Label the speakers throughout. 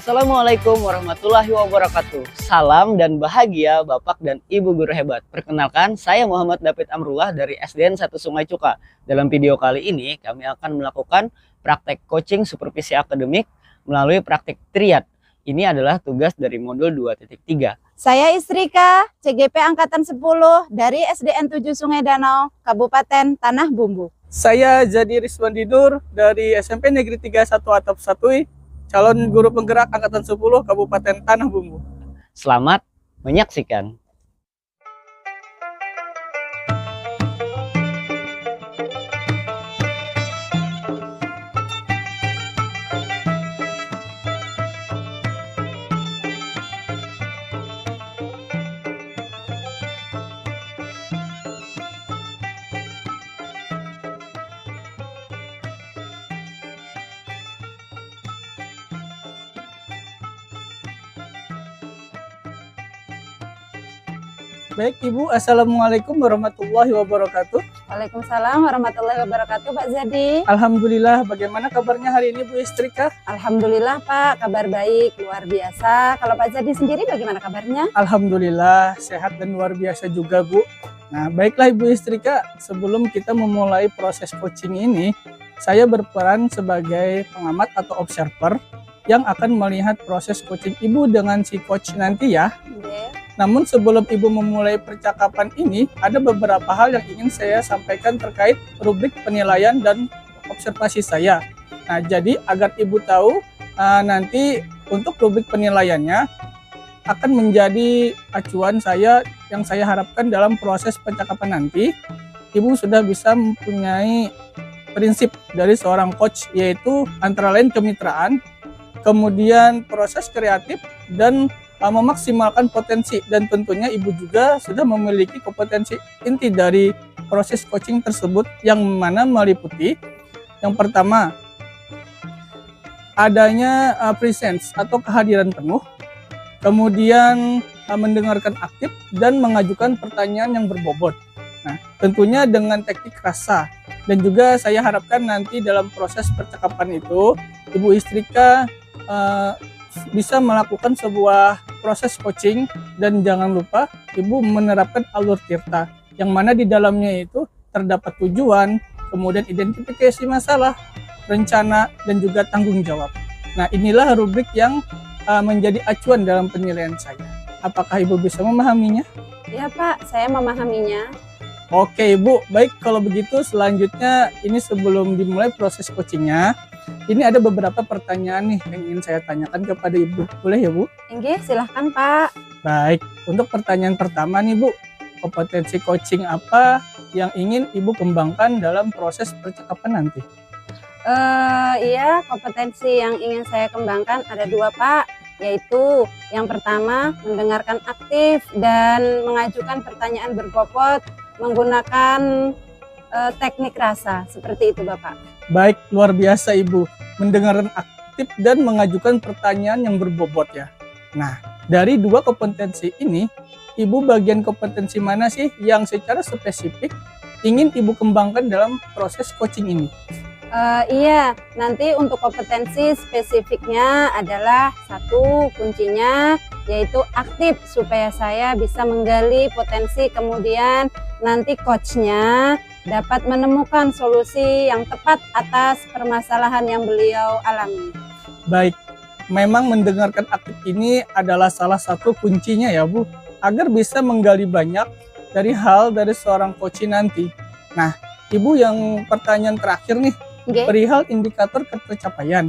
Speaker 1: Assalamualaikum warahmatullahi wabarakatuh. Salam dan bahagia Bapak dan Ibu guru hebat. Perkenalkan, saya Muhammad David Amrullah dari SDN 1 Sungai Cuka. Dalam video kali ini, kami akan melakukan praktek coaching supervisi akademik melalui praktek triad. Ini adalah tugas dari modul 2.3.
Speaker 2: Saya Istrika, CGP Angkatan 10 dari SDN 7 Sungai Danau, Kabupaten Tanah Bumbu.
Speaker 3: Saya Jadi Rizwan Didur dari SMP Negeri 31 Atap Satui, calon guru penggerak Angkatan 10 Kabupaten Tanah Bumbu.
Speaker 1: Selamat menyaksikan.
Speaker 3: Baik Ibu, Assalamualaikum warahmatullahi wabarakatuh.
Speaker 2: Waalaikumsalam warahmatullahi wabarakatuh, Pak Zadi.
Speaker 3: Alhamdulillah, bagaimana kabarnya hari ini Bu Istrika?
Speaker 2: Alhamdulillah Pak, kabar baik, luar biasa. Kalau Pak Zadi sendiri bagaimana kabarnya?
Speaker 3: Alhamdulillah, sehat dan luar biasa juga Bu. Nah baiklah Ibu Istrika, sebelum kita memulai proses coaching ini, saya berperan sebagai pengamat atau observer yang akan melihat proses coaching Ibu dengan si coach nanti ya. Namun sebelum Ibu memulai percakapan ini, ada beberapa hal yang ingin saya sampaikan terkait rubrik penilaian dan observasi saya. Nah, jadi agar Ibu tahu, nanti untuk rubrik penilaiannya akan menjadi acuan saya yang saya harapkan dalam proses percakapan nanti. Ibu sudah bisa mempunyai prinsip dari seorang coach, yaitu antara lain kemitraan, kemudian proses kreatif, dan memaksimalkan potensi. Dan tentunya Ibu juga sudah memiliki kompetensi inti dari proses coaching tersebut, yang mana meliputi yang pertama adanya presence atau kehadiran penuh, kemudian mendengarkan aktif dan mengajukan pertanyaan yang berbobot. Nah, tentunya dengan teknik rasa. Dan juga saya harapkan nanti dalam proses percakapan itu Ibu Istrika bisa melakukan sebuah proses coaching, dan jangan lupa Ibu menerapkan alur tirta, yang mana di dalamnya itu terdapat tujuan, kemudian identifikasi masalah, rencana, dan juga tanggung jawab. Nah, inilah rubrik yang menjadi acuan dalam penilaian saya. Apakah Ibu bisa memahaminya?
Speaker 2: Iya Pak, saya memahaminya.
Speaker 3: Oke Ibu, baik kalau begitu selanjutnya ini sebelum dimulai proses coachingnya, ini ada beberapa pertanyaan nih yang ingin saya tanyakan kepada Ibu. Boleh ya Bu?
Speaker 2: Oke, silahkan Pak.
Speaker 3: Baik, untuk pertanyaan pertama nih Bu, kompetensi coaching apa yang ingin Ibu kembangkan dalam proses percakapan nanti?
Speaker 2: Iya, kompetensi yang ingin saya kembangkan ada dua Pak, yaitu yang pertama mendengarkan aktif dan mengajukan pertanyaan berbobot menggunakan teknik rasa, seperti itu Bapak.
Speaker 3: Baik, luar biasa Ibu, mendengarkan aktif dan mengajukan pertanyaan yang berbobot ya. Nah, dari dua kompetensi ini, Ibu bagian kompetensi mana sih yang secara spesifik ingin Ibu kembangkan dalam proses coaching ini?
Speaker 2: Iya, nanti untuk kompetensi spesifiknya adalah satu kuncinya yaitu aktif, supaya saya bisa menggali potensi, kemudian nanti coachnya dapat menemukan solusi yang tepat atas permasalahan yang beliau alami.
Speaker 3: Baik, memang mendengarkan aktif ini adalah salah satu kuncinya ya Bu, agar bisa menggali banyak dari seorang coach nanti. Nah, Ibu yang pertanyaan terakhir nih, perihal indikator ketercapaian.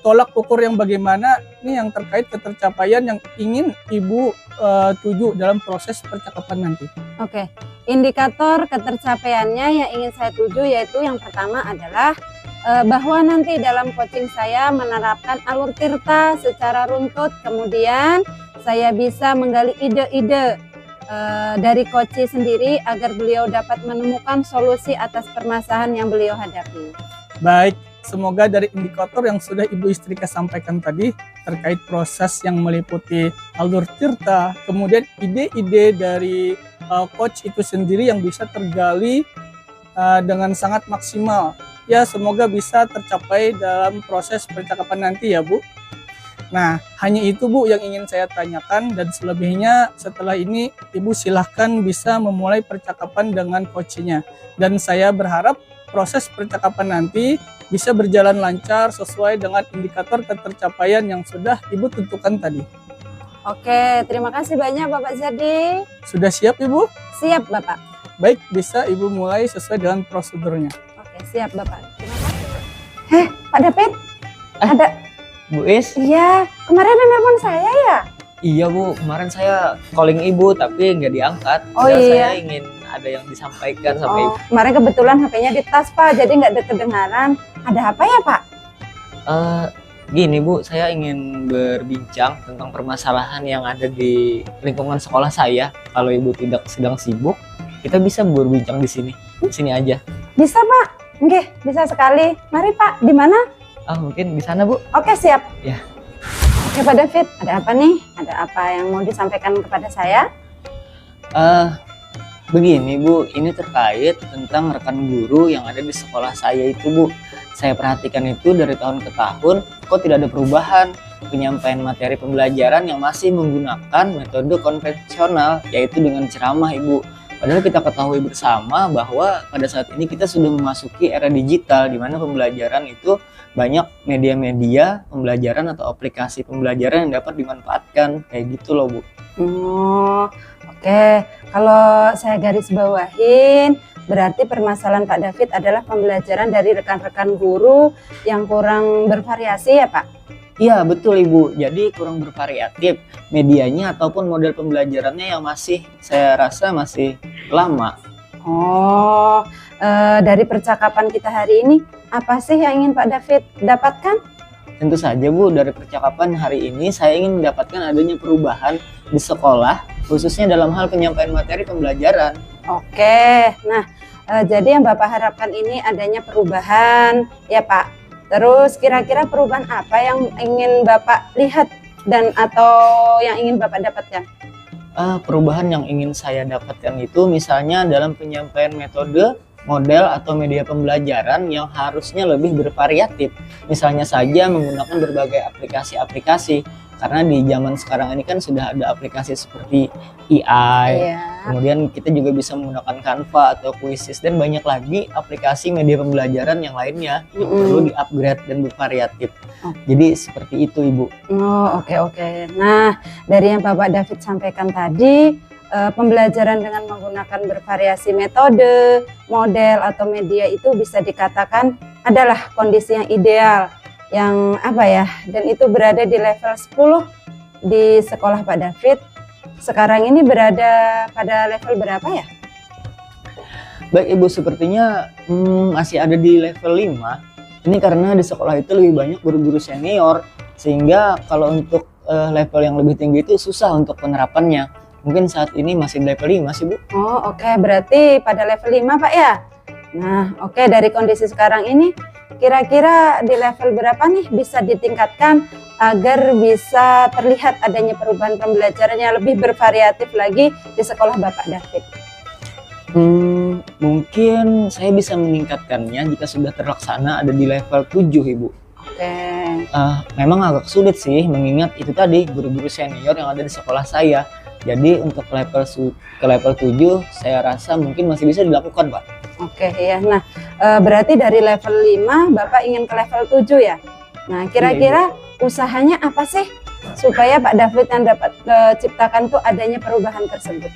Speaker 3: Tolak ukur yang bagaimana nih yang terkait ketercapaian yang ingin Ibu tuju dalam proses percakapan nanti?
Speaker 2: Oke, indikator ketercapaiannya yang ingin saya tuju yaitu yang pertama adalah bahwa nanti dalam coaching saya menerapkan alur tirta secara runtut, kemudian saya bisa menggali ide-ide dari coach sendiri agar beliau dapat menemukan solusi atas permasalahan yang beliau hadapi.
Speaker 3: Baik, semoga dari indikator yang sudah Ibu Istrika sampaikan tadi terkait proses yang meliputi alur tirta, kemudian ide-ide dari coach itu sendiri yang bisa tergali dengan sangat maksimal. Ya, semoga bisa tercapai dalam proses percakapan nanti ya Bu. Nah, hanya itu Bu yang ingin saya tanyakan, dan selebihnya setelah ini Ibu silahkan bisa memulai percakapan dengan coachnya. Dan saya berharap proses percakapan nanti bisa berjalan lancar sesuai dengan indikator ketercapaian yang sudah Ibu tentukan tadi.
Speaker 2: Oke, terima kasih banyak Bapak Zadi.
Speaker 3: Sudah siap Ibu?
Speaker 2: Siap Bapak.
Speaker 3: Baik, bisa Ibu mulai sesuai dengan prosedurnya.
Speaker 2: Oke, siap Bapak. Terima kasih. Pak David, ada.
Speaker 1: Bu Is?
Speaker 2: Iya, kemarin ada nelpon saya ya?
Speaker 1: Iya Bu, kemarin saya calling Ibu tapi nggak diangkat.
Speaker 2: Oh,
Speaker 1: Padahal
Speaker 2: iya.
Speaker 1: Saya ingin ada yang disampaikan sama Ibu.
Speaker 2: Kemarin kebetulan HP-nya di tas Pak, jadi nggak kedengaran. Ada apa ya Pak?
Speaker 1: Gini Bu, saya ingin berbincang tentang permasalahan yang ada di lingkungan sekolah saya. Kalau Ibu tidak sedang sibuk, kita bisa berbincang di sini. Di sini aja.
Speaker 2: Bisa Pak? Oke, bisa sekali. Mari Pak, di mana?
Speaker 1: Mungkin di sana Bu.
Speaker 2: Oke, siap.
Speaker 1: Ya.
Speaker 2: Oke Pak David, ada apa nih? Ada apa yang mau disampaikan kepada saya?
Speaker 1: Begini Bu, ini terkait tentang rekan guru yang ada di sekolah saya itu Bu. Saya perhatikan itu dari tahun ke tahun, kok tidak ada perubahan penyampaian materi pembelajaran yang masih menggunakan metode konvensional, yaitu dengan ceramah Ibu. Padahal kita ketahui bersama bahwa pada saat ini kita sudah memasuki era digital, di mana pembelajaran itu banyak media-media pembelajaran atau aplikasi pembelajaran yang dapat dimanfaatkan, kayak gitu loh Bu.
Speaker 2: Oke. Kalau saya garis bawahin, berarti permasalahan Pak David adalah pembelajaran dari rekan-rekan guru yang kurang bervariasi ya Pak?
Speaker 1: Iya betul Ibu, jadi kurang bervariatif medianya ataupun model pembelajarannya yang saya rasa masih lama.
Speaker 2: Dari percakapan kita hari ini, apa sih yang ingin Pak David dapatkan?
Speaker 1: Tentu saja Bu, dari percakapan hari ini saya ingin mendapatkan adanya perubahan di sekolah, khususnya dalam hal penyampaian materi pembelajaran.
Speaker 2: Oke, nah jadi yang Bapak harapkan ini adanya perubahan ya Pak. Terus kira-kira perubahan apa yang ingin Bapak lihat dan atau yang ingin Bapak dapatkan?
Speaker 1: Perubahan yang ingin saya dapatkan itu misalnya dalam penyampaian metode, model atau media pembelajaran yang harusnya lebih bervariatif. Misalnya saja menggunakan berbagai aplikasi-aplikasi. Karena di zaman sekarang ini kan sudah ada aplikasi seperti AI, kemudian kita juga bisa menggunakan Canva atau Quizzes dan banyak lagi aplikasi media pembelajaran yang lainnya yang perlu di-upgrade dan bervariatif. Jadi seperti itu Ibu.
Speaker 2: Oke. Nah, dari yang Bapak David sampaikan tadi, pembelajaran dengan menggunakan bervariasi metode, model atau media itu bisa dikatakan adalah kondisi yang ideal. Yang dan itu berada di level 10 di sekolah Pak David. Sekarang ini berada pada level berapa ya?
Speaker 1: Baik Ibu, sepertinya masih ada di level 5. Ini karena di sekolah itu lebih banyak guru-guru senior, sehingga kalau untuk level yang lebih tinggi itu susah untuk penerapannya. Mungkin saat ini masih di level 5 sih Bu.
Speaker 2: Berarti pada level 5 Pak ya? Nah dari kondisi sekarang ini, kira-kira di level berapa nih bisa ditingkatkan agar bisa terlihat adanya perubahan pembelajaran yang lebih bervariatif lagi di sekolah Bapak David?
Speaker 1: Mungkin saya bisa meningkatkannya jika sudah terlaksana ada di level 7 Ibu. Memang agak sulit sih mengingat itu tadi guru-guru senior yang ada di sekolah saya. Jadi untuk ke level 7 saya rasa mungkin masih bisa dilakukan Pak. Nah
Speaker 2: berarti dari level 5 Bapak ingin ke level 7 ya? Nah kira-kira usahanya apa sih supaya Pak David yang dapat ciptakan tuh adanya perubahan tersebut?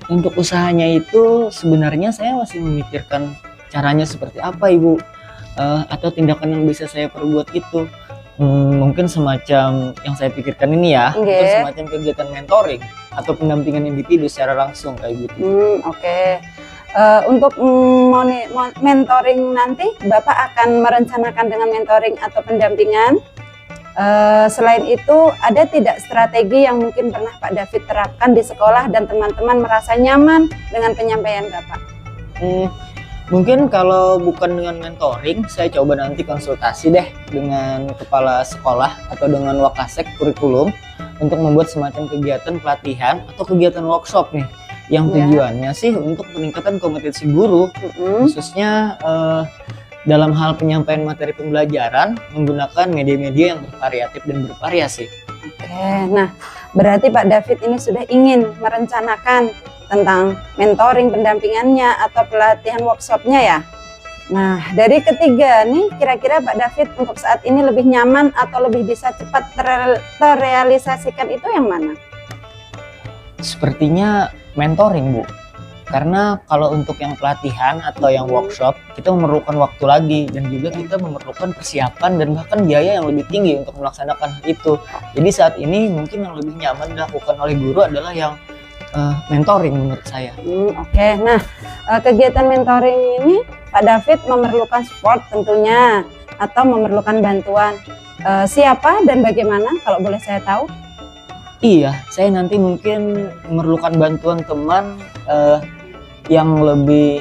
Speaker 1: Untuk usahanya itu sebenarnya saya masih memikirkan caranya seperti apa Ibu, atau tindakan yang bisa saya perbuat itu. Mungkin semacam yang saya pikirkan ini ya, itu semacam kegiatan mentoring atau pendampingan individu secara langsung kayak gitu. Untuk
Speaker 2: mentoring nanti Bapak akan merencanakan dengan mentoring atau pendampingan. Selain itu ada tidak strategi yang mungkin pernah Pak David terapkan di sekolah dan teman-teman merasa nyaman dengan penyampaian Bapak?
Speaker 1: Mungkin kalau bukan dengan mentoring, saya coba nanti konsultasi deh dengan kepala sekolah atau dengan wakasek kurikulum untuk membuat semacam kegiatan pelatihan atau kegiatan workshop nih yang tujuannya sih untuk peningkatan kompetensi guru, khususnya dalam hal penyampaian materi pembelajaran menggunakan media-media yang bervariatif dan bervariasi.
Speaker 2: Oke, nah berarti Pak David ini sudah ingin merencanakan tentang mentoring pendampingannya atau pelatihan workshopnya ya. Nah, dari ketiga nih, kira-kira Pak David untuk saat ini lebih nyaman atau lebih bisa cepat terrealisasikan itu yang mana?
Speaker 1: Sepertinya mentoring, Bu. Karena kalau untuk yang pelatihan atau yang workshop, kita memerlukan waktu lagi dan juga kita memerlukan persiapan dan bahkan biaya yang lebih tinggi untuk melaksanakan hal itu. Jadi saat ini mungkin yang lebih nyaman dilakukan oleh guru adalah yang mentoring menurut saya.
Speaker 2: Oke. Nah, kegiatan mentoring ini Pak David memerlukan support tentunya atau memerlukan bantuan. Siapa dan bagaimana kalau boleh saya tahu?
Speaker 1: Iya, saya nanti mungkin memerlukan bantuan teman yang lebih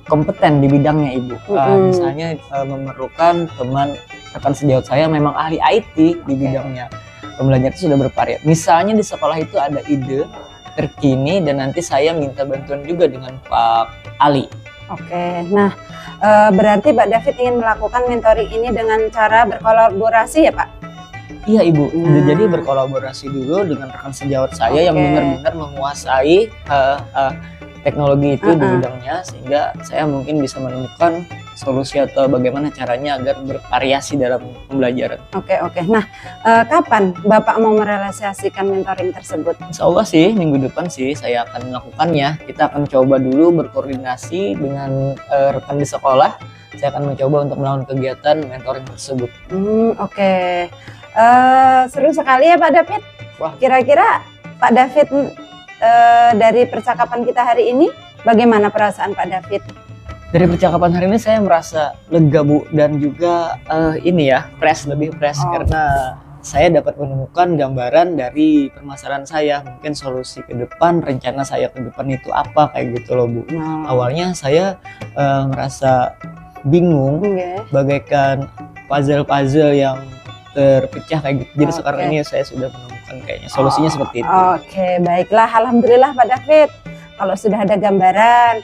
Speaker 1: kompeten di bidangnya, Ibu. Misalnya memerlukan teman rekan sejawat saya memang ahli IT di bidangnya. Pembelajaran itu sudah bervariasi. Misalnya di sekolah itu ada ide terkini dan nanti saya minta bantuan juga dengan Pak Ali.
Speaker 2: Oke, nah berarti Pak David ingin melakukan mentoring ini dengan cara berkolaborasi ya Pak?
Speaker 1: Iya Ibu, jadi berkolaborasi dulu dengan rekan sejawat saya yang benar-benar menguasai teknologi itu di bidangnya, sehingga saya mungkin bisa menemukan solusi atau bagaimana caranya agar bervariasi dalam pembelajaran.
Speaker 2: Oke. Nah, kapan Bapak mau merealisasikan mentoring tersebut?
Speaker 1: Insya Allah sih minggu depan sih saya akan melakukannya. Kita akan coba dulu berkoordinasi dengan rekan di sekolah. Saya akan mencoba untuk melakukan kegiatan mentoring tersebut.
Speaker 2: Oke. Seru sekali ya Pak David.
Speaker 1: Wah.
Speaker 2: Kira-kira Pak David dari percakapan kita hari ini, bagaimana perasaan Pak David?
Speaker 1: Dari percakapan hari ini saya merasa lega Bu, dan juga lebih fresh karena saya dapat menemukan gambaran dari permasalahan saya, mungkin solusi ke depan, rencana saya ke depan itu apa, kayak gitu loh Bu. Awalnya saya merasa bingung, bagaikan puzzle-puzzle yang terpecah kayak gitu. Jadi sekarang ini saya sudah menemukan kayaknya solusinya seperti itu.
Speaker 2: Oke, baiklah, alhamdulillah Pak David. Kalau sudah ada gambaran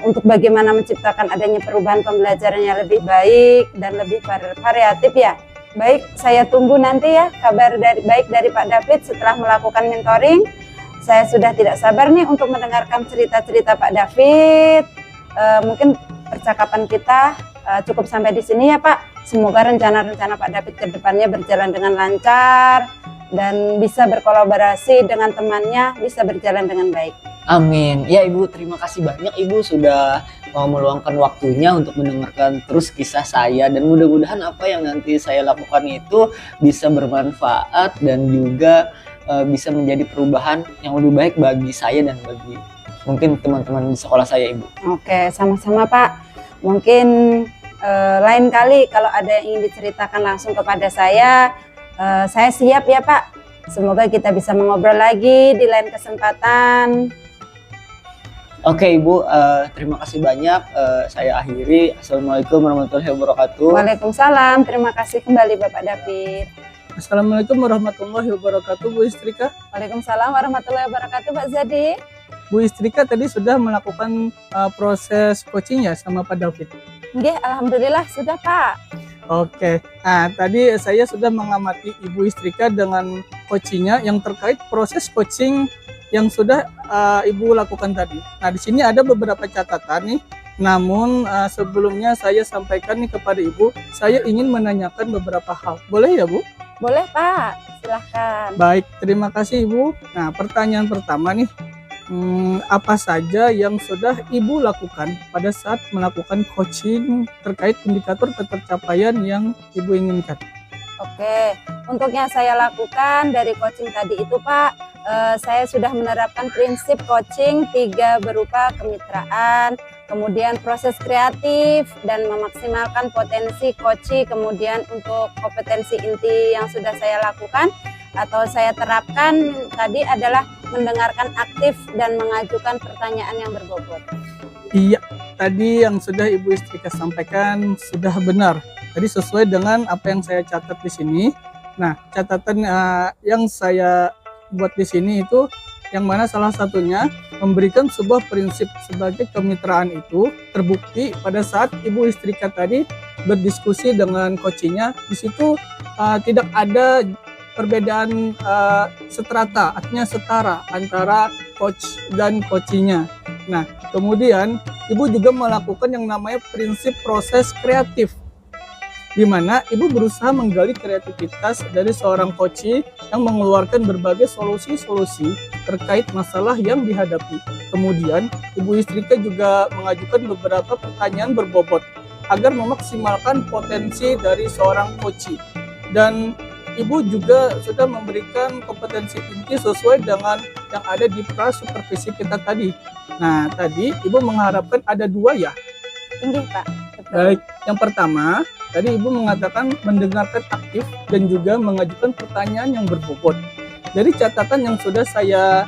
Speaker 2: untuk bagaimana menciptakan adanya perubahan pembelajaran yang lebih baik dan lebih variatif ya. Baik, saya tunggu nanti ya kabar baik dari Pak David setelah melakukan mentoring. Saya sudah tidak sabar nih untuk mendengarkan cerita-cerita Pak David. Mungkin percakapan kita cukup sampai di sini ya Pak. Semoga rencana-rencana Pak David ke depannya berjalan dengan lancar dan bisa berkolaborasi dengan temannya, bisa berjalan dengan baik.
Speaker 1: Amin. Ya Ibu, terima kasih banyak Ibu sudah mau meluangkan waktunya untuk mendengarkan terus kisah saya, dan mudah-mudahan apa yang nanti saya lakukan itu bisa bermanfaat dan juga bisa menjadi perubahan yang lebih baik bagi saya dan bagi mungkin teman-teman di sekolah saya Ibu.
Speaker 2: Oke, sama-sama Pak. Mungkin lain kali kalau ada yang ingin diceritakan langsung kepada saya siap ya Pak. Semoga kita bisa mengobrol lagi di lain kesempatan.
Speaker 1: Oke Ibu, terima kasih banyak. Saya akhiri. Assalamualaikum warahmatullahi wabarakatuh.
Speaker 2: Waalaikumsalam. Terima kasih kembali Bapak David.
Speaker 3: Assalamualaikum warahmatullahi wabarakatuh, Bu Istrika.
Speaker 2: Waalaikumsalam warahmatullahi wabarakatuh, Pak Zadi.
Speaker 3: Bu Istrika tadi sudah melakukan proses coaching ya sama Pak David?
Speaker 2: Nggih, alhamdulillah sudah Pak.
Speaker 3: Oke, nah tadi saya sudah mengamati Ibu Istrika dengan coachingnya yang terkait proses coaching yang sudah Ibu lakukan tadi. Nah di sini ada beberapa catatan nih. Namun sebelumnya saya sampaikan nih kepada Ibu, saya ingin menanyakan beberapa hal. Boleh ya Bu?
Speaker 2: Boleh Pak, silahkan.
Speaker 3: Baik, terima kasih Ibu. Nah pertanyaan pertama nih, apa saja yang sudah Ibu lakukan pada saat melakukan coaching terkait indikator ketercapaian yang Ibu inginkan?
Speaker 2: Oke, untuk yang saya lakukan dari coaching tadi itu Pak, saya sudah menerapkan prinsip coaching 3 berupa kemitraan, kemudian proses kreatif, dan memaksimalkan potensi coaching. Kemudian untuk kompetensi inti yang sudah saya lakukan atau saya terapkan tadi adalah mendengarkan aktif dan mengajukan pertanyaan yang berbobot.
Speaker 3: Iya, tadi yang sudah Ibu Istrika sampaikan sudah benar. Tadi sesuai dengan apa yang saya catat di sini. Nah, catatan yang saya buat di sini itu yang mana salah satunya memberikan sebuah prinsip sebagai kemitraan itu terbukti pada saat Ibu Istrika tadi berdiskusi dengan coachingnya. Di situ tidak ada perbedaan seterata, artinya setara antara coach dan coachingnya. Nah, kemudian Ibu juga melakukan yang namanya prinsip proses kreatif, di mana Ibu berusaha menggali kreativitas dari seorang coach yang mengeluarkan berbagai solusi-solusi terkait masalah yang dihadapi. Kemudian, Ibu Istrika juga mengajukan beberapa pertanyaan berbobot agar memaksimalkan potensi dari seorang coach. Dan Ibu juga sudah memberikan kompetensi inti sesuai dengan yang ada di pra-supervisi kita tadi. Nah, tadi Ibu mengharapkan ada 2 ya?
Speaker 2: Inggih, Pak. Betul.
Speaker 3: Baik, yang pertama, tadi Ibu mengatakan mendengarkan aktif dan juga mengajukan pertanyaan yang berbobot. Dari catatan yang sudah saya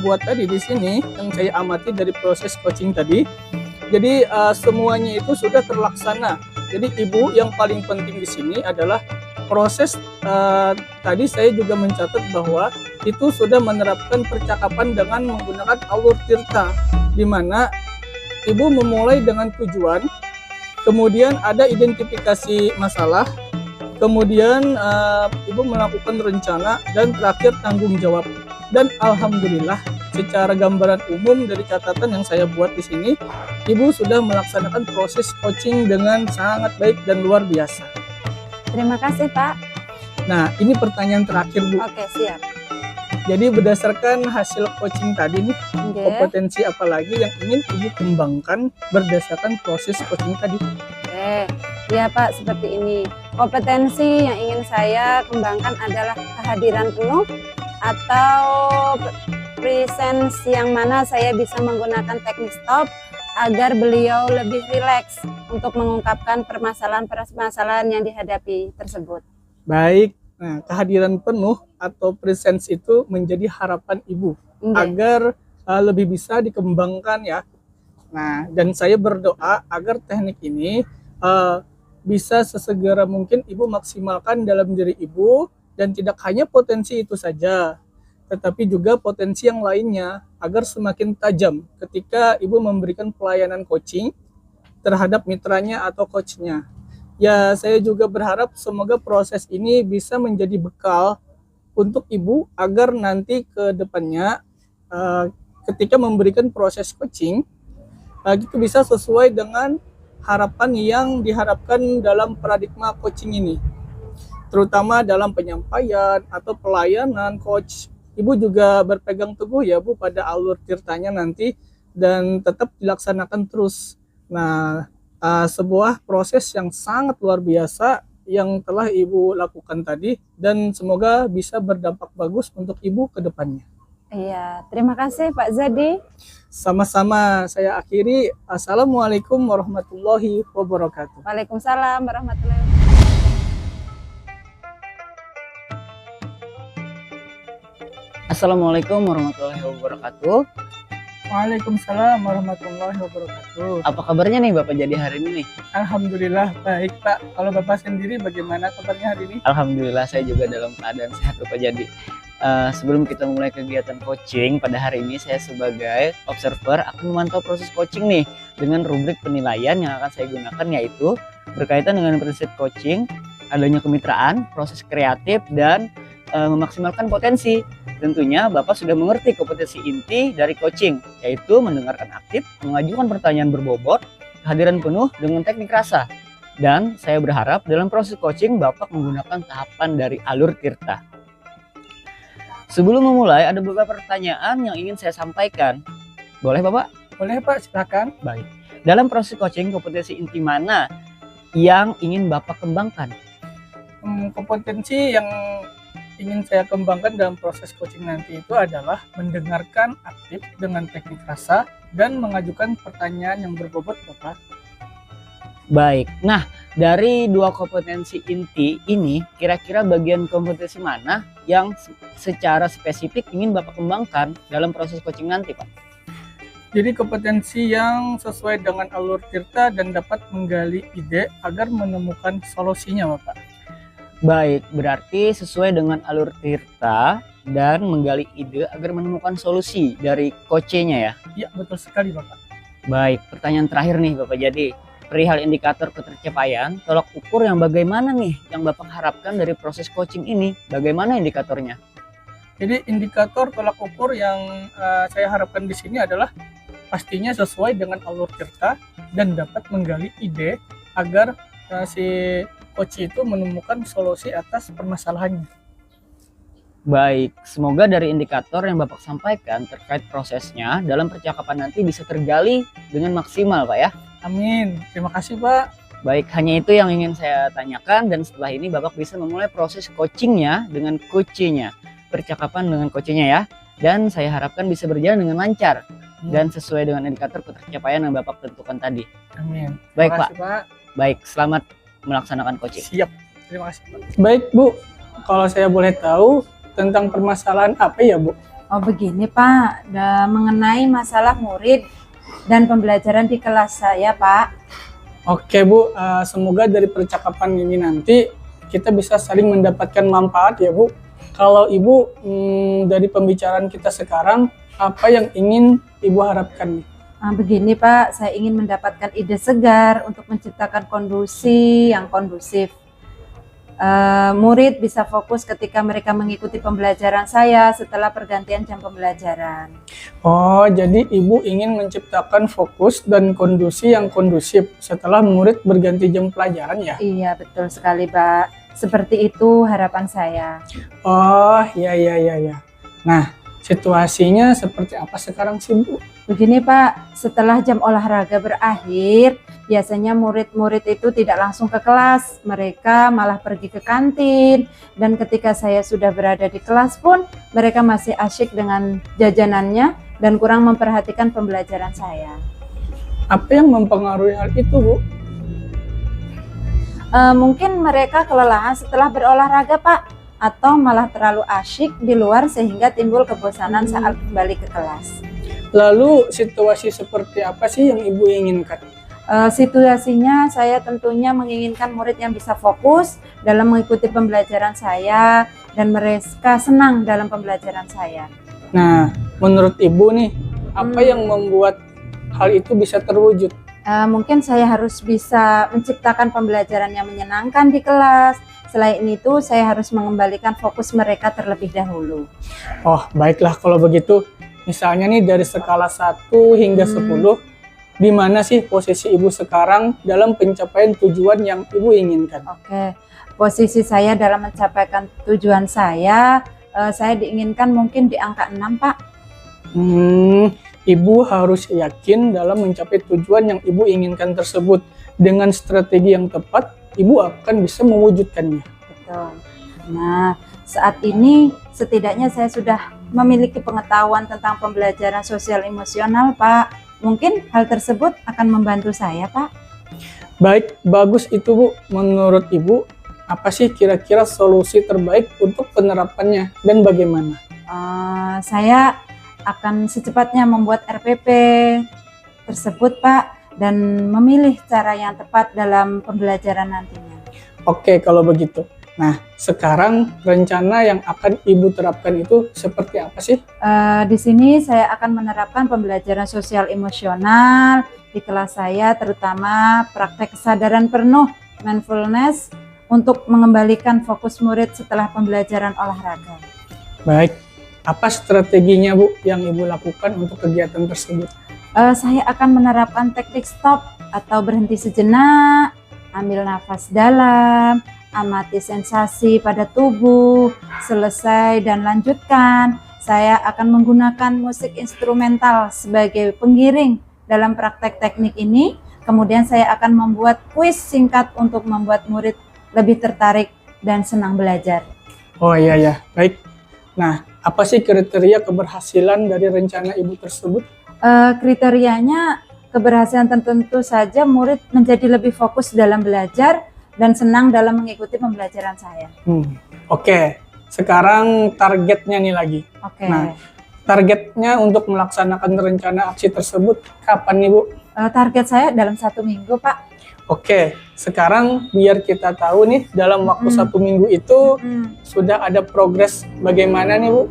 Speaker 3: buat tadi di sini, yang saya amati dari proses coaching tadi, jadi semuanya itu sudah terlaksana. Jadi Ibu yang paling penting di sini adalah proses tadi saya juga mencatat bahwa itu sudah menerapkan percakapan dengan menggunakan alur tirta, di mana Ibu memulai dengan tujuan, kemudian ada identifikasi masalah, kemudian Ibu melakukan rencana, dan terakhir tanggung jawab. Dan alhamdulillah secara gambaran umum dari catatan yang saya buat di sini, Ibu sudah melaksanakan proses coaching dengan sangat baik dan luar biasa.
Speaker 2: Terima kasih, Pak.
Speaker 3: Nah, ini pertanyaan terakhir, Bu.
Speaker 2: Oke, siap.
Speaker 3: Jadi berdasarkan hasil coaching tadi nih,
Speaker 2: Inggih.
Speaker 3: kompetensi apa lagi yang ingin Ibu kembangkan berdasarkan proses coaching tadi?
Speaker 2: Oke, ya Pak, seperti ini. Kompetensi yang ingin saya kembangkan adalah kehadiran penuh atau presence, yang mana saya bisa menggunakan teknik stop agar beliau lebih rileks untuk mengungkapkan permasalahan-permasalahan yang dihadapi tersebut.
Speaker 3: Baik, nah kehadiran penuh atau presence itu menjadi harapan Ibu
Speaker 2: Inggih.
Speaker 3: agar lebih bisa dikembangkan ya. Nah, dan saya berdoa agar teknik ini bisa sesegera mungkin Ibu maksimalkan dalam diri Ibu, dan tidak hanya potensi itu saja, tetapi juga potensi yang lainnya agar semakin tajam ketika Ibu memberikan pelayanan coaching terhadap mitranya atau coachnya. Ya, saya juga berharap semoga proses ini bisa menjadi bekal untuk Ibu agar nanti ke depannya ketika memberikan proses coaching itu bisa sesuai dengan harapan yang diharapkan dalam paradigma coaching ini, terutama dalam penyampaian atau pelayanan coach. Ibu juga berpegang teguh ya Bu pada alur tirtanya nanti, dan tetap dilaksanakan terus. Nah, sebuah proses yang sangat luar biasa yang telah Ibu lakukan tadi, dan semoga bisa berdampak bagus untuk Ibu ke depannya.
Speaker 2: Iya, terima kasih Pak Zadi.
Speaker 3: Sama-sama, saya akhiri. Assalamualaikum warahmatullahi wabarakatuh.
Speaker 2: Waalaikumsalam warahmatullahi wabarakatuh.
Speaker 1: Assalamualaikum warahmatullahi wabarakatuh.
Speaker 3: Waalaikumsalam warahmatullahi wabarakatuh.
Speaker 1: Apa kabarnya nih Bapak Jadi hari ini nih?
Speaker 3: Alhamdulillah baik Pak. Kalau Bapak sendiri bagaimana kabarnya hari ini?
Speaker 1: Alhamdulillah saya juga dalam keadaan sehat Bapak Jadi. Sebelum kita mulai kegiatan coaching pada hari ini, saya sebagai observer akan memantau proses coaching nih dengan rubrik penilaian yang akan saya gunakan, yaitu berkaitan dengan prinsip coaching, adanya kemitraan, proses kreatif, dan memaksimalkan potensi. Tentunya Bapak sudah mengerti kompetensi inti dari coaching, yaitu mendengarkan aktif, mengajukan pertanyaan berbobot, kehadiran penuh dengan teknik rasa. Dan saya berharap dalam proses coaching Bapak menggunakan tahapan dari alur tirta. Sebelum memulai, ada beberapa pertanyaan yang ingin saya sampaikan. Boleh Bapak?
Speaker 3: Boleh Pak, silakan.
Speaker 1: Baik. Dalam proses coaching, kompetensi inti mana yang ingin Bapak kembangkan?
Speaker 3: Kompetensi yang ingin saya kembangkan dalam proses coaching nanti itu adalah mendengarkan aktif dengan teknik rasa dan mengajukan pertanyaan yang berbobot Bapak.
Speaker 1: Baik. Nah, dari dua kompetensi inti ini, kira-kira bagian kompetensi mana yang secara spesifik ingin Bapak kembangkan dalam proses coaching nanti, Pak?
Speaker 3: Jadi kompetensi yang sesuai dengan alur tirta dan dapat menggali ide agar menemukan solusinya, Bapak.
Speaker 1: Baik, berarti sesuai dengan alur Tirta dan menggali ide agar menemukan solusi dari coachnya ya.
Speaker 3: Ya, betul sekali Bapak.
Speaker 1: Baik, pertanyaan terakhir nih Bapak Jadi. Perihal indikator ketercapaian, tolak ukur yang bagaimana nih yang Bapak harapkan dari proses coaching ini? Bagaimana indikatornya?
Speaker 3: Jadi indikator tolak ukur yang saya harapkan di sini adalah pastinya sesuai dengan alur Tirta dan dapat menggali ide agar si coach itu menemukan solusi atas permasalahannya.
Speaker 1: Baik, semoga dari indikator yang Bapak sampaikan terkait prosesnya dalam percakapan nanti bisa tergali dengan maksimal Pak ya.
Speaker 3: Amin. Terima kasih Pak.
Speaker 1: Baik, hanya itu yang ingin saya tanyakan dan setelah ini Bapak bisa memulai proses coachingnya dengan coachnya, percakapan dengan coachnya ya. Dan saya harapkan bisa berjalan dengan lancar dan sesuai dengan indikator ketercapaian yang Bapak tentukan tadi.
Speaker 3: Amin.
Speaker 1: Baik
Speaker 3: Terima
Speaker 1: Pak,
Speaker 3: kasih, Pak.
Speaker 1: baik selamat melaksanakan coaching.
Speaker 3: Siap. Terima kasih Pak. Baik Bu, kalau saya boleh tahu tentang permasalahan apa ya Bu?
Speaker 2: Oh begini Pak, mengenai masalah murid dan pembelajaran di kelas saya Pak.
Speaker 3: Oke Bu, semoga dari percakapan ini nanti kita bisa saling mendapatkan manfaat ya Bu. Kalau Ibu dari pembicaraan kita sekarang, apa yang ingin Ibu harapkan nih?
Speaker 2: Begini Pak, saya ingin mendapatkan ide segar untuk menciptakan kondisi yang kondusif. Murid bisa fokus ketika mereka mengikuti pembelajaran saya setelah pergantian jam pembelajaran.
Speaker 3: Oh, jadi Ibu ingin menciptakan fokus dan kondisi yang kondusif setelah murid berganti jam pelajaran ya?
Speaker 2: Iya, betul sekali Pak. Seperti itu harapan saya.
Speaker 3: Oh, ya. Nah, situasinya seperti apa sekarang sih Bu?
Speaker 2: Begini Pak, setelah jam olahraga berakhir, biasanya murid-murid itu tidak langsung ke kelas, mereka malah pergi ke kantin. Dan ketika saya sudah berada di kelas pun, mereka masih asyik dengan jajanannya dan kurang memperhatikan pembelajaran saya.
Speaker 3: Apa yang mempengaruhi hal itu Bu?
Speaker 2: Mungkin mereka kelelahan setelah berolahraga Pak, atau malah terlalu asyik di luar sehingga timbul kebosanan saat kembali ke kelas.
Speaker 3: Lalu situasi seperti apa sih yang Ibu inginkan?
Speaker 2: Situasinya saya tentunya menginginkan murid yang bisa fokus dalam mengikuti pembelajaran saya dan mereka senang dalam pembelajaran saya.
Speaker 3: Nah, menurut Ibu nih, apa yang membuat hal itu bisa terwujud?
Speaker 2: Mungkin saya harus bisa menciptakan pembelajaran yang menyenangkan di kelas. Selain itu, saya harus mengembalikan fokus mereka terlebih dahulu.
Speaker 3: Oh, baiklah kalau begitu. Misalnya nih dari skala 1 hingga 10, di mana sih posisi Ibu sekarang dalam pencapaian tujuan yang Ibu inginkan?
Speaker 2: Oke, posisi saya dalam mencapaikan tujuan saya diinginkan mungkin di angka 6 Pak.
Speaker 3: Ibu harus yakin dalam mencapai tujuan yang Ibu inginkan tersebut. Dengan strategi yang tepat, Ibu akan bisa mewujudkannya.
Speaker 2: Betul. Nah, saat ini setidaknya saya sudah memiliki pengetahuan tentang pembelajaran sosial emosional, Pak. Mungkin hal tersebut akan membantu saya, Pak.
Speaker 3: Baik, bagus itu Bu. Menurut Ibu, apa sih kira-kira solusi terbaik untuk penerapannya dan bagaimana?
Speaker 2: Saya akan secepatnya membuat RPP tersebut, Pak, dan memilih cara yang tepat dalam pembelajaran nantinya.
Speaker 3: Oke, kalau begitu. Nah, sekarang rencana yang akan Ibu terapkan itu seperti apa sih?
Speaker 2: Di sini saya akan menerapkan pembelajaran sosial emosional di kelas saya, terutama praktek kesadaran penuh, mindfulness, untuk mengembalikan fokus murid setelah pembelajaran olahraga.
Speaker 3: Baik, apa strateginya Bu yang Ibu lakukan untuk kegiatan tersebut?
Speaker 2: Saya akan menerapkan teknik stop atau berhenti sejenak, ambil nafas dalam, amati sensasi pada tubuh, selesai dan lanjutkan. Saya akan menggunakan musik instrumental sebagai pengiring dalam praktek teknik ini. Kemudian saya akan membuat kuis singkat untuk membuat murid lebih tertarik dan senang belajar.
Speaker 3: Oh iya, baik. Nah, apa sih kriteria keberhasilan dari rencana Ibu tersebut?
Speaker 2: Kriterianya keberhasilan tentu saja murid menjadi lebih fokus dalam belajar dan senang dalam mengikuti pembelajaran saya.
Speaker 3: Oke, sekarang targetnya nih lagi.
Speaker 2: Oke.
Speaker 3: Nah, Targetnya untuk melaksanakan rencana aksi tersebut kapan nih Bu?
Speaker 2: Target saya dalam 1 minggu, Pak.
Speaker 3: Oke, sekarang biar kita tahu nih dalam waktu 1 minggu itu sudah ada progres bagaimana nih Bu?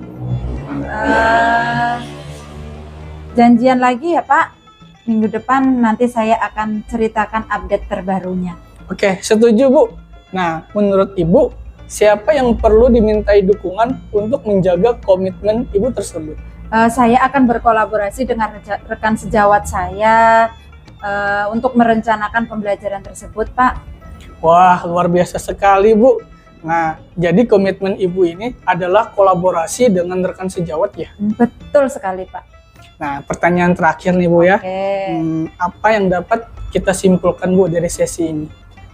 Speaker 2: Janjian lagi ya Pak, minggu depan nanti saya akan ceritakan update terbarunya.
Speaker 3: Oke, setuju Bu. Nah, menurut Ibu, siapa yang perlu dimintai dukungan untuk menjaga komitmen Ibu tersebut?
Speaker 2: Saya akan berkolaborasi dengan rekan sejawat saya untuk merencanakan pembelajaran tersebut, Pak.
Speaker 3: Wah, luar biasa sekali Bu. Nah, jadi komitmen Ibu ini adalah kolaborasi dengan rekan sejawat ya?
Speaker 2: Betul sekali, Pak.
Speaker 3: Nah, pertanyaan terakhir nih Bu ya.
Speaker 2: Oke.
Speaker 3: Apa yang dapat kita simpulkan Bu dari sesi ini?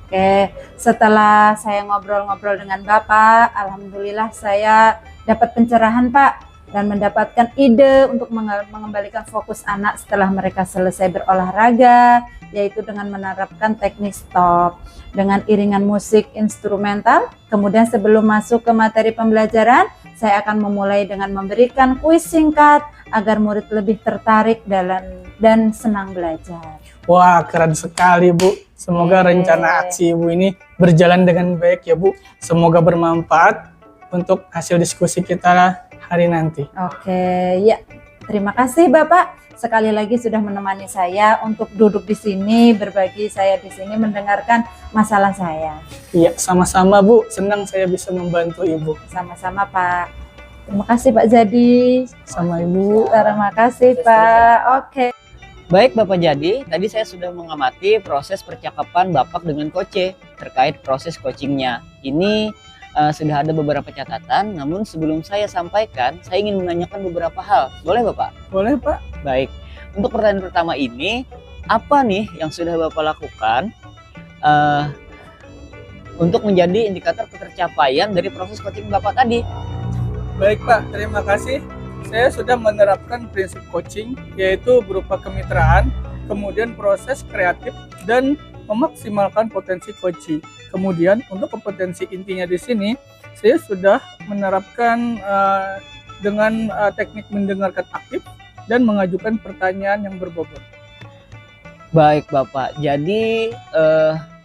Speaker 2: Oke, setelah saya ngobrol-ngobrol dengan Bapak, alhamdulillah saya dapat pencerahan Pak dan mendapatkan ide untuk mengembalikan fokus anak setelah mereka selesai berolahraga, yaitu dengan menerapkan teknik stop dengan iringan musik instrumental. Kemudian sebelum masuk ke materi pembelajaran, saya akan memulai dengan memberikan kuis singkat agar murid lebih tertarik dan senang belajar.
Speaker 3: Wah, keren sekali Bu. Semoga rencana aksi Ibu ini berjalan dengan baik ya Bu. Semoga bermanfaat untuk hasil diskusi kita hari nanti.
Speaker 2: Oke, ya. Terima kasih Bapak. Sekali lagi sudah menemani saya untuk duduk di sini, berbagi saya di sini mendengarkan masalah saya.
Speaker 3: Iya, sama-sama Bu. Senang saya bisa membantu Ibu.
Speaker 2: Sama-sama Pak. Terima kasih Pak Jadi.
Speaker 3: Sama Ibu.
Speaker 2: Terima kasih Pak. Oke.
Speaker 1: Baik Bapak Jadi, tadi saya sudah mengamati proses percakapan Bapak dengan Koce terkait proses coachingnya. Ini sudah ada beberapa catatan, namun sebelum saya sampaikan, saya ingin menanyakan beberapa hal. Boleh Bapak?
Speaker 3: Boleh Pak.
Speaker 1: Baik, untuk pertanyaan pertama ini, apa nih yang sudah Bapak lakukan untuk menjadi indikator ketercapaian dari proses coaching Bapak tadi?
Speaker 3: Baik Pak, terima kasih. Saya sudah menerapkan prinsip coaching, yaitu berupa kemitraan, kemudian proses kreatif, dan memaksimalkan potensi coaching. Kemudian untuk kompetensi intinya di sini, saya sudah menerapkan dengan teknik mendengarkan aktif dan mengajukan pertanyaan yang berbobot.
Speaker 1: Baik Bapak, jadi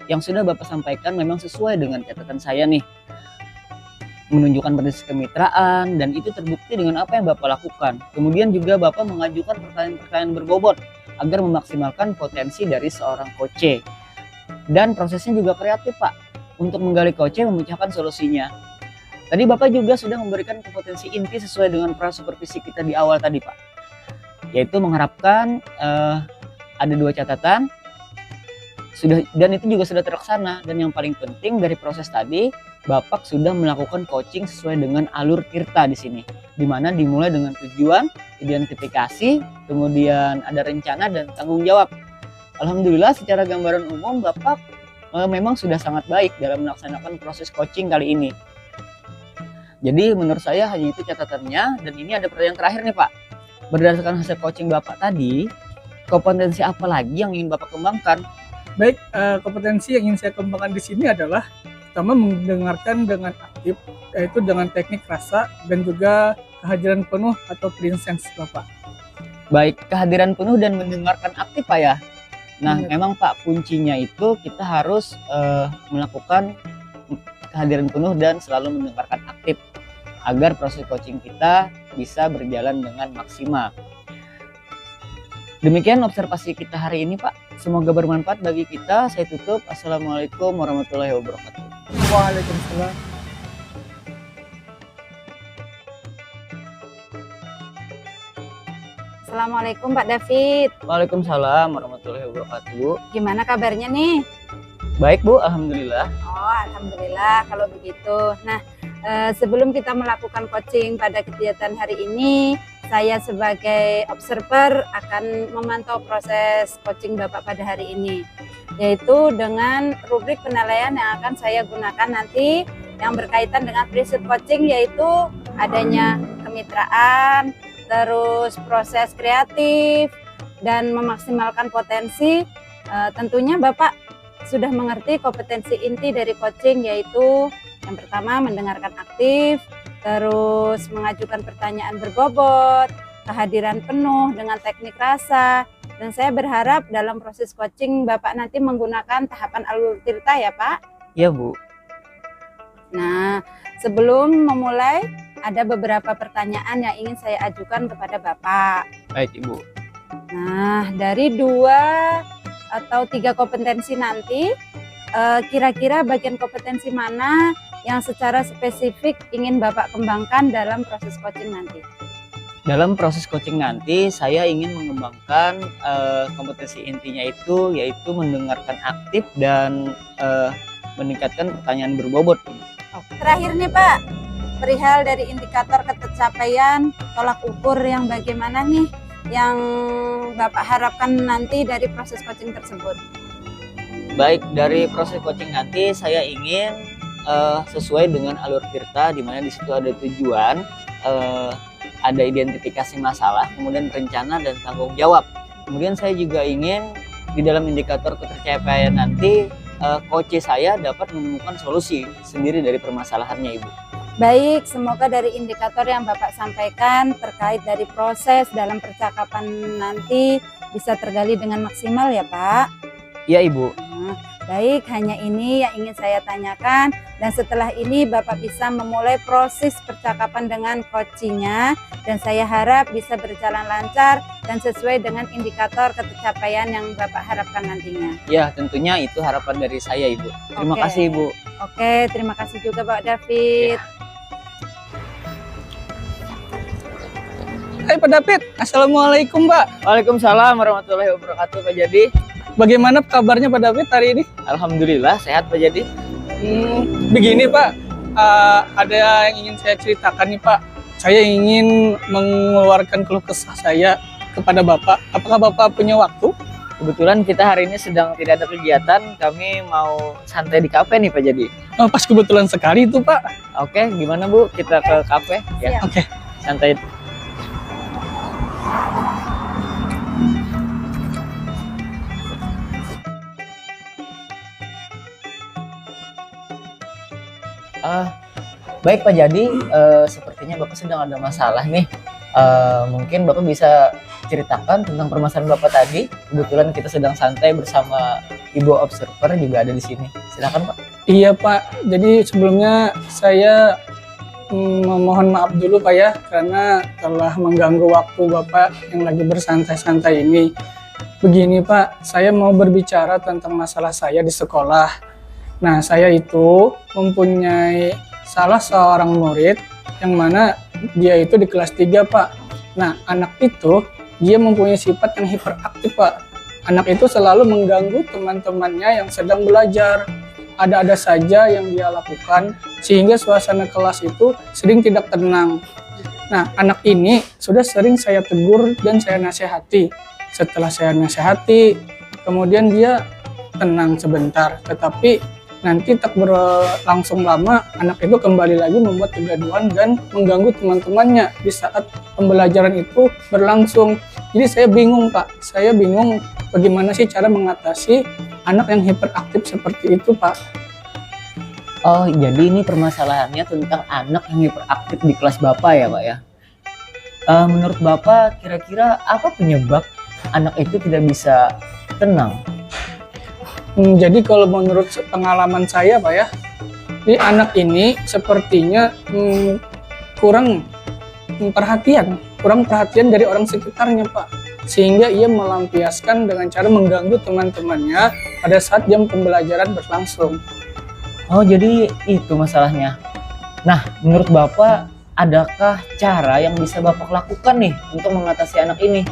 Speaker 1: yang sudah Bapak sampaikan memang sesuai dengan catatan saya nih. Menunjukkan prinsip kemitraan, dan itu terbukti dengan apa yang Bapak lakukan. Kemudian juga Bapak mengajukan pertanyaan-pertanyaan berbobot agar memaksimalkan potensi dari seorang coach. Dan prosesnya juga kreatif Pak, untuk menggali coach memecahkan solusinya. Tadi Bapak juga sudah memberikan kompetensi inti sesuai dengan pra-supervisi kita di awal tadi Pak, yaitu mengharapkan ada 2 catatan, dan itu juga sudah terlaksana. Dan yang paling penting dari proses tadi, Bapak sudah melakukan coaching sesuai dengan alur tirta di sini, di mana dimulai dengan tujuan, identifikasi, kemudian ada rencana dan tanggung jawab. Alhamdulillah secara gambaran umum Bapak memang sudah sangat baik dalam melaksanakan proses coaching kali ini. Jadi menurut saya hanya itu catatannya, dan ini ada pertanyaan terakhir nih Pak. Berdasarkan hasil coaching Bapak tadi, kompetensi apa lagi yang ingin Bapak kembangkan?
Speaker 3: Baik, kompetensi yang ingin saya kembangkan di sini adalah pertama mendengarkan dengan aktif, yaitu dengan teknik rasa dan juga kehadiran penuh atau presence Bapak.
Speaker 1: Baik, kehadiran penuh dan mendengarkan aktif Pak ya. Nah, memang Pak, kuncinya itu kita harus melakukan kehadiran penuh dan selalu mendengarkan aktif agar proses coaching kita bisa berjalan dengan maksimal. Demikian observasi kita hari ini Pak. Semoga bermanfaat bagi kita. Saya tutup. Assalamualaikum warahmatullahi wabarakatuh.
Speaker 3: Waalaikumsalam.
Speaker 2: Assalamualaikum Pak David.
Speaker 1: Waalaikumsalam warahmatullahi wabarakatuh Bu.
Speaker 2: Gimana kabarnya nih?
Speaker 1: Baik Bu, alhamdulillah.
Speaker 2: Oh, alhamdulillah kalau begitu. Nah, sebelum kita melakukan coaching pada kegiatan hari ini, saya sebagai observer akan memantau proses coaching Bapak pada hari ini, yaitu dengan rubrik penilaian yang akan saya gunakan nanti yang berkaitan dengan prinsip coaching, yaitu adanya kemitraan, terus proses kreatif, dan memaksimalkan potensi. Tentunya Bapak sudah mengerti kompetensi inti dari coaching, yaitu yang pertama mendengarkan aktif, terus mengajukan pertanyaan berbobot, kehadiran penuh dengan teknik rasa. Dan saya berharap dalam proses coaching Bapak nanti menggunakan tahapan alur tirta ya Pak.
Speaker 1: Iya Bu.
Speaker 2: Nah, sebelum memulai ada beberapa pertanyaan yang ingin saya ajukan kepada Bapak.
Speaker 1: Baik Ibu.
Speaker 2: Nah, dari 2 atau 3 kompetensi nanti, kira-kira bagian kompetensi mana yang secara spesifik ingin Bapak kembangkan dalam proses coaching nanti?
Speaker 1: Dalam proses coaching nanti saya ingin mengembangkan kompetensi intinya itu yaitu mendengarkan aktif dan meningkatkan pertanyaan berbobot.
Speaker 2: Terakhir nih Pak, perihal dari indikator ketercapaian tolak ukur yang bagaimana nih yang Bapak harapkan nanti dari proses coaching tersebut?
Speaker 1: Baik, dari proses coaching nanti saya ingin sesuai dengan alur tirta, di mana di situ ada tujuan, ada identifikasi masalah, kemudian rencana dan tanggung jawab. Kemudian saya juga ingin di dalam indikator ketercapaian nanti coach saya dapat menemukan solusi sendiri dari permasalahannya Ibu.
Speaker 2: Baik, semoga dari indikator yang Bapak sampaikan terkait dari proses dalam percakapan nanti bisa tergali dengan maksimal ya Pak.
Speaker 1: Iya Ibu.
Speaker 2: Baik, hanya ini yang ingin saya tanyakan, dan setelah ini Bapak bisa memulai proses percakapan dengan coachingnya, dan saya harap bisa berjalan lancar dan sesuai dengan indikator ketercapaian yang Bapak harapkan nantinya.
Speaker 1: Ya, tentunya itu harapan dari saya Ibu. Terima
Speaker 2: Oke.
Speaker 1: kasih Ibu.
Speaker 2: Oke, terima kasih juga Pak David.
Speaker 3: Hai Pak David, Assalamualaikum Pak.
Speaker 1: Waalaikumsalam warahmatullahi wabarakatuh Pak Jadi.
Speaker 3: Bagaimana kabarnya Pak David hari ini?
Speaker 1: Alhamdulillah sehat Pak Jadi.
Speaker 3: Begini Pak, ada yang ingin saya ceritakan nih Pak. Saya ingin mengeluarkan keluh kesah saya kepada Bapak. Apakah Bapak punya waktu?
Speaker 1: Kebetulan kita hari ini sedang tidak ada kegiatan, kami mau santai di kafe nih Pak Jadi.
Speaker 3: Oh, pas kebetulan sekali itu Pak.
Speaker 1: Oke, gimana Bu? Kita ke kafe ya.
Speaker 2: Siap.
Speaker 3: Oke.
Speaker 1: Santai. Baik Pak Jadi, sepertinya Bapak sedang ada masalah nih. Mungkin Bapak bisa ceritakan tentang permasalahan Bapak tadi. Kebetulan kita sedang santai bersama Ibu Observer juga ada di sini. Silakan Pak.
Speaker 3: Iya Pak, jadi sebelumnya saya memohon maaf dulu Pak ya, karena telah mengganggu waktu Bapak yang lagi bersantai-santai ini. Begini Pak, saya mau berbicara tentang masalah saya di sekolah. Nah, saya itu mempunyai salah seorang murid yang mana dia itu di kelas 3 Pak. Nah, anak itu dia mempunyai sifat yang hiperaktif Pak. Anak itu selalu mengganggu teman-temannya yang sedang belajar. Ada-ada saja yang dia lakukan sehingga suasana kelas itu sering tidak tenang. Nah, anak ini sudah sering saya tegur dan saya nasihati. Setelah saya nasihati, kemudian dia tenang sebentar, tetapi nanti tak berlangsung lama anak itu kembali lagi membuat kegaduhan dan mengganggu teman-temannya di saat pembelajaran itu berlangsung. Jadi saya bingung Pak, saya bingung bagaimana sih cara mengatasi anak yang hiperaktif seperti itu Pak.
Speaker 1: Oh, jadi ini permasalahannya tentang anak yang hiperaktif di kelas Bapak ya Pak ya? Menurut Bapak kira-kira apa penyebab anak itu tidak bisa tenang?
Speaker 3: Jadi kalau menurut pengalaman saya Pak ya, ini anak ini sepertinya kurang perhatian dari orang sekitarnya Pak. Sehingga ia melampiaskan dengan cara mengganggu teman-temannya pada saat jam pembelajaran berlangsung.
Speaker 1: Oh, jadi itu masalahnya. Nah, menurut Bapak adakah cara yang bisa Bapak lakukan nih untuk mengatasi anak ini?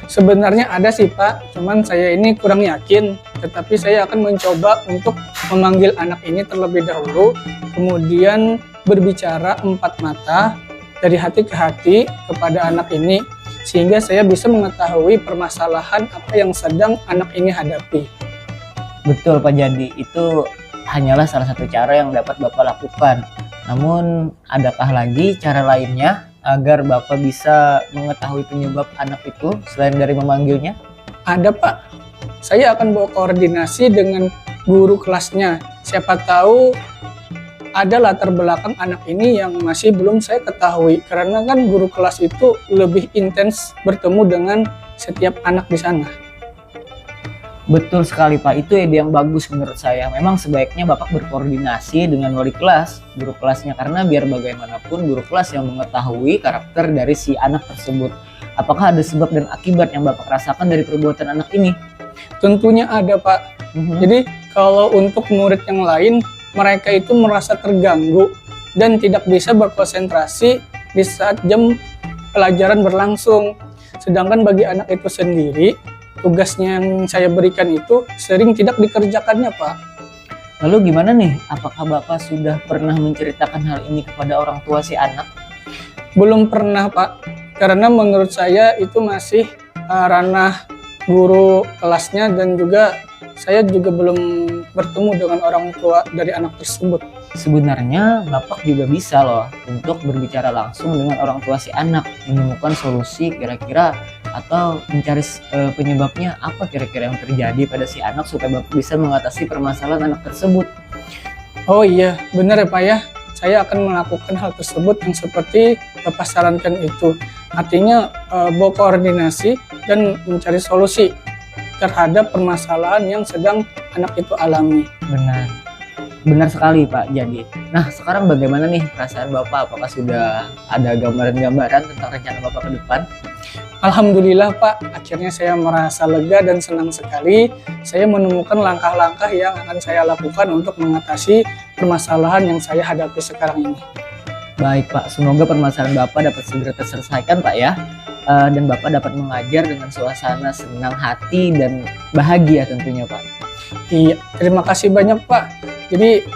Speaker 3: Sebenarnya ada sih Pak, cuman saya ini kurang yakin. Tetapi saya akan mencoba untuk memanggil anak ini terlebih dahulu, kemudian berbicara 4 mata dari hati ke hati kepada anak ini, sehingga saya bisa mengetahui permasalahan apa yang sedang anak ini hadapi.
Speaker 1: Betul Pak Jadi, itu hanyalah salah satu cara yang dapat Bapak lakukan. Namun adakah lagi cara lainnya agar Bapak bisa mengetahui penyebab anak itu selain dari memanggilnya?
Speaker 3: Ada Pak, saya akan bawa koordinasi dengan guru kelasnya. Siapa tahu ada latar belakang anak ini yang masih belum saya ketahui. Karena kan guru kelas itu lebih intens bertemu dengan setiap anak di sana.
Speaker 1: Betul sekali Pak, itu ide yang bagus menurut saya. Memang sebaiknya Bapak berkoordinasi dengan wali kelas, guru kelasnya, karena biar bagaimanapun guru kelas yang mengetahui karakter dari si anak tersebut. Apakah ada sebab dan akibat yang Bapak rasakan dari perbuatan anak ini?
Speaker 3: Tentunya ada Pak. Jadi kalau untuk murid yang lain, mereka itu merasa terganggu dan tidak bisa berkonsentrasi di saat jam pelajaran berlangsung. Sedangkan bagi anak itu sendiri, tugasnya yang saya berikan itu sering tidak dikerjakannya Pak.
Speaker 1: Lalu gimana nih? Apakah Bapak sudah pernah menceritakan hal ini kepada orang tua si anak?
Speaker 3: Belum pernah Pak, karena menurut saya itu masih ranah guru kelasnya, dan juga saya juga belum bertemu dengan orang tua dari anak tersebut.
Speaker 1: Sebenarnya Bapak juga bisa loh untuk berbicara langsung dengan orang tua si anak, menemukan solusi kira-kira atau mencari penyebabnya apa kira-kira yang terjadi pada si anak supaya Bapak bisa mengatasi permasalahan anak tersebut.
Speaker 3: Oh iya, benar ya Pak ya. Saya akan melakukan hal tersebut yang seperti Bapak sarankan itu. Artinya berkoordinasi dan mencari solusi terhadap permasalahan yang sedang anak itu alami.
Speaker 1: Benar sekali Pak. Jadi, nah sekarang bagaimana nih perasaan Bapak? Apakah sudah ada gambaran-gambaran tentang rencana Bapak ke depan?
Speaker 3: Alhamdulillah Pak, akhirnya saya merasa lega dan senang sekali. Saya menemukan langkah-langkah yang akan saya lakukan untuk mengatasi permasalahan yang saya hadapi sekarang ini.
Speaker 1: Baik Pak, semoga permasalahan Bapak dapat segera terselesaikan Pak ya. Dan Bapak dapat mengajar dengan suasana senang hati dan bahagia tentunya Pak.
Speaker 3: Iya, terima kasih banyak Pak. Jadi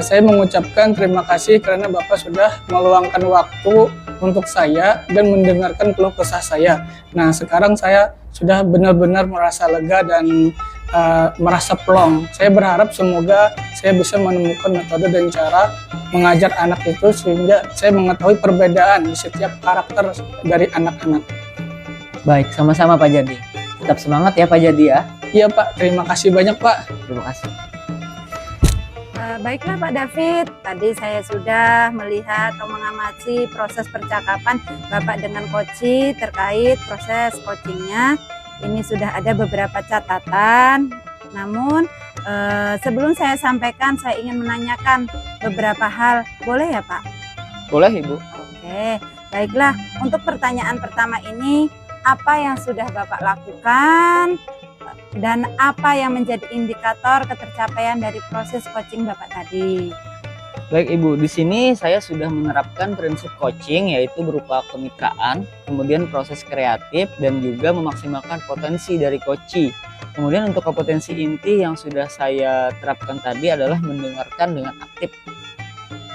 Speaker 3: saya mengucapkan terima kasih karena Bapak sudah meluangkan waktu untuk saya dan mendengarkan keluh kesah saya. Nah, sekarang saya sudah benar-benar merasa lega dan merasa plong. Saya berharap semoga saya bisa menemukan metode dan cara mengajar anak itu sehingga saya mengetahui perbedaan di setiap karakter dari anak-anak.
Speaker 1: Baik, sama-sama Pak Jadi. Tetap semangat ya Pak Jadi ya.
Speaker 3: Iya Pak, terima kasih banyak Pak.
Speaker 1: Terima kasih.
Speaker 2: Baiklah Pak David, tadi saya sudah melihat atau mengamati proses percakapan Bapak dengan Koci terkait proses coachingnya. Ini sudah ada beberapa catatan, namun sebelum saya sampaikan, saya ingin menanyakan beberapa hal. Boleh ya Pak?
Speaker 1: Boleh Ibu.
Speaker 2: Oke, baiklah. Untuk pertanyaan pertama ini, apa yang sudah Bapak lakukan dan apa yang menjadi indikator ketercapaian dari proses coaching Bapak tadi?
Speaker 1: Baik Ibu, di sini saya sudah menerapkan prinsip coaching yaitu berupa kemitraan, kemudian proses kreatif dan juga memaksimalkan potensi dari coachee. Kemudian untuk kompetensi inti yang sudah saya terapkan tadi adalah mendengarkan dengan aktif.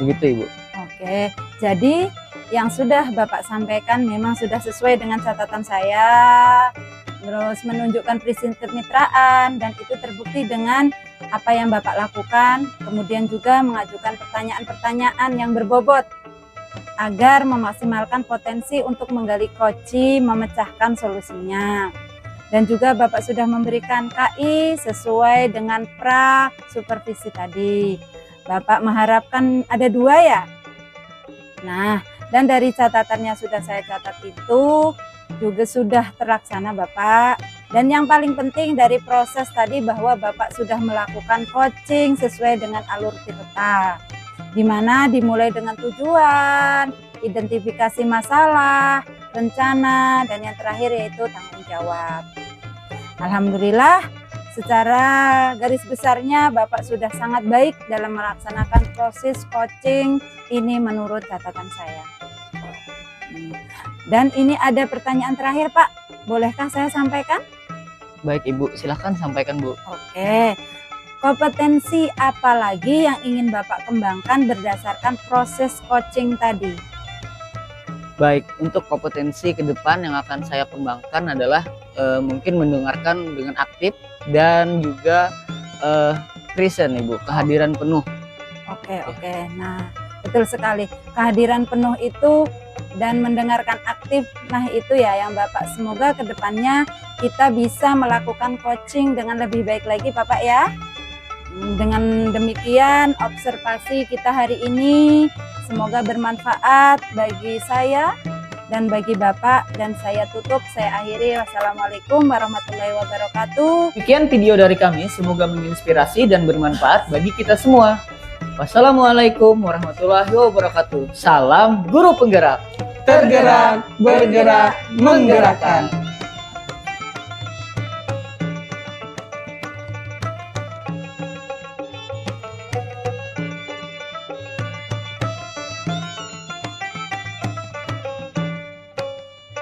Speaker 1: Begitu Ibu.
Speaker 2: Oke, jadi yang sudah Bapak sampaikan memang sudah sesuai dengan catatan saya, terus menunjukkan prinsip kemitraan, dan itu terbukti dengan apa yang Bapak lakukan, kemudian juga mengajukan pertanyaan-pertanyaan yang berbobot agar memaksimalkan potensi untuk menggali coachee, memecahkan solusinya. Dan juga Bapak sudah memberikan KI sesuai dengan pra supervisi tadi. Bapak mengharapkan ada 2 ya? Nah, dan dari catatannya sudah saya catat itu juga sudah terlaksana Bapak. Dan yang paling penting dari proses tadi bahwa Bapak sudah melakukan coaching sesuai dengan alur tirta, di mana dimulai dengan tujuan, identifikasi masalah, rencana, dan yang terakhir yaitu tanggung jawab. Alhamdulillah, secara garis besarnya Bapak sudah sangat baik dalam melaksanakan proses coaching ini menurut catatan saya. Dan ini ada pertanyaan terakhir Pak, bolehkah saya sampaikan?
Speaker 1: Baik Ibu, silahkan sampaikan Bu.
Speaker 2: Oke, kompetensi apa lagi yang ingin Bapak kembangkan berdasarkan proses coaching tadi?
Speaker 1: Baik, untuk kompetensi ke depan yang akan saya kembangkan adalah mungkin mendengarkan dengan aktif dan juga present Ibu, kehadiran penuh.
Speaker 2: Oke. Nah, betul sekali. Kehadiran penuh itu dan mendengarkan aktif. Nah, itu ya yang Bapak, semoga kedepannya kita bisa melakukan coaching dengan lebih baik lagi Bapak ya. Dengan demikian observasi kita hari ini semoga bermanfaat bagi saya dan bagi Bapak, dan saya tutup, saya akhiri. Wassalamualaikum warahmatullahi wabarakatuh.
Speaker 1: Sekian video dari kami, semoga menginspirasi dan bermanfaat bagi kita semua. Wassalamualaikum warahmatullahi wabarakatuh. Salam guru penggerak.
Speaker 3: Tergerak, bergerak, menggerakkan.